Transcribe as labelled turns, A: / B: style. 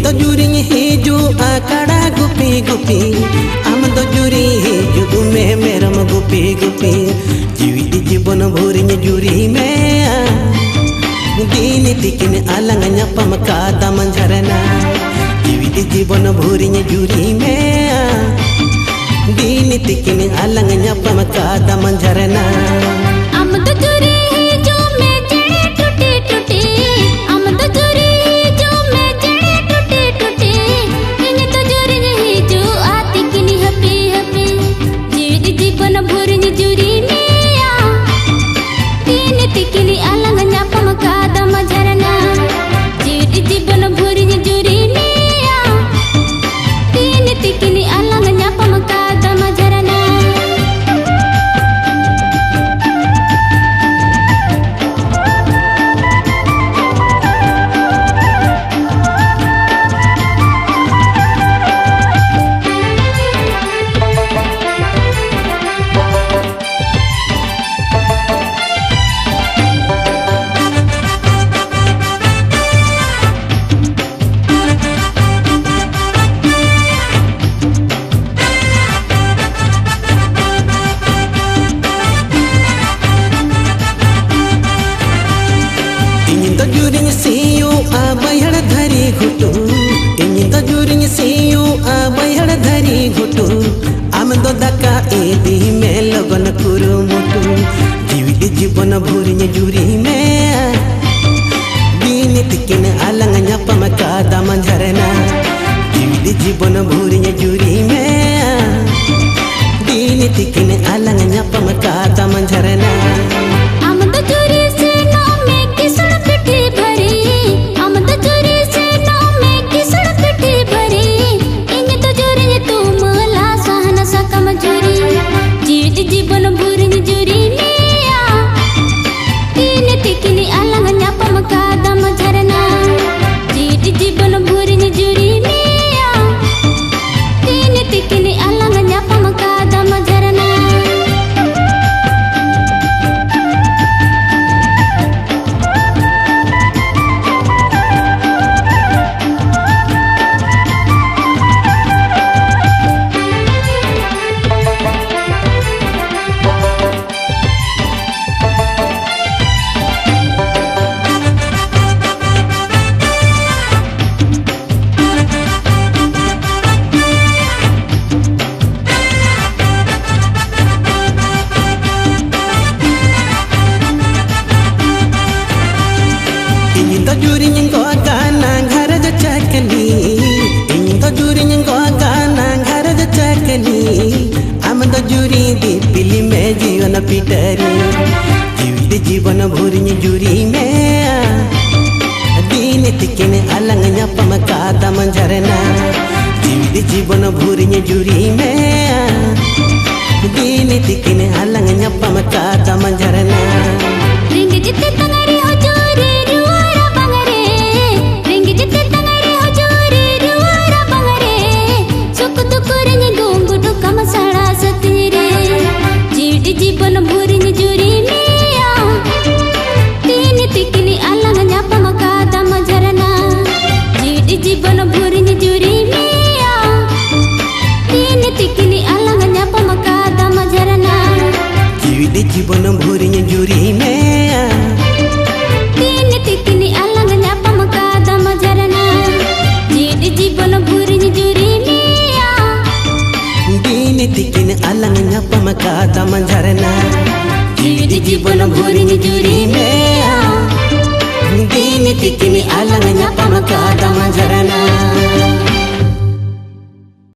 A: तो जुरी हिजू आकड़ा गुपी गुपी आम तो जुरी हिजू में मेरम गुपी गुपी जीवी जीवन भोरी जुरी में दिन तिकिन अलंग nyapam kada manjarana जीवी जीवन भोरी जुरी में दिन तिकिन अलंग nyapam kada manjarana
B: आम तो जुरी हिजू में जड़े टूटी टूटी आम तो जुरी हिजू में जड़े टूटी टूटी इन तो जुरी हिजू आती किनी हपी हपी जीवी जीवन भोरी जुरी में दिन तिकिन अलंग nyapam kada manjarana जीवी जीवन भोरी जुरी में दिन तिकिन अलंग nyapam kada manjarana
A: सियो आबैहड़ धरी घुटू इन तो जुरिंग सियो आबैहड़ धरी घुटू आम दो दका एदी में लगन कुरु मुटू जीवी जीवन भोरी जुरी में दिन तिकिन अलंग nyapam kada manjarana जीवी जीवन भोरी जुरी में दिन तिकिन अलंग nyapam kada manjarana
B: आम तो जुरी से नो में किसड़ पिटी भरी आम तो जुरी से नो में किसड़ पिटी भरी इन तो जुरी तू मला सहन सकम जुरी जीवी जीवन भोरी जुरी में दिन तिकिन अलंग nyapam kada manjarana जीवी जीवन भोरी जुरी में दिन तिकिन अलंग nyapam kada manjarana
A: तो जुरी को गाना घर जो चकली इन तो जुरी को गाना घर जो चकली आम तो जुरी दी पिली में जीवन पिटरी जीवी जीवन भोरी जुरी में दिन तिकिन अलंग nyapam kada manjarana जीवी जीवन भोरी जुरी में दिन तिकिन अलंग nyapam kada manjarana
B: रिंग जिते तंगरी हो जोरी रुआरा बंगरे रिंग जिते तंगरी हो जोरी रुआरा बंगरे सुख दुख रिंग डोंग डुकम साड़ा सतीरे जीवी जीवन भोरी जुरी में तीन तिकिनी अलंग nyapam kada manjarana जीवी जीवन भोरी जुरी में तीन तिकिनी अलंग nyapam kada manjarana
A: जीवी जीवन भोरी जुरी में
B: तीन तिकिनी अलंग nyapam kada manjarana जीवी जीवन भोरी जुरी में
A: दिन तिकिन अलंग nyapam kada manjarana
B: जीवी जीवन भोरी जुरी में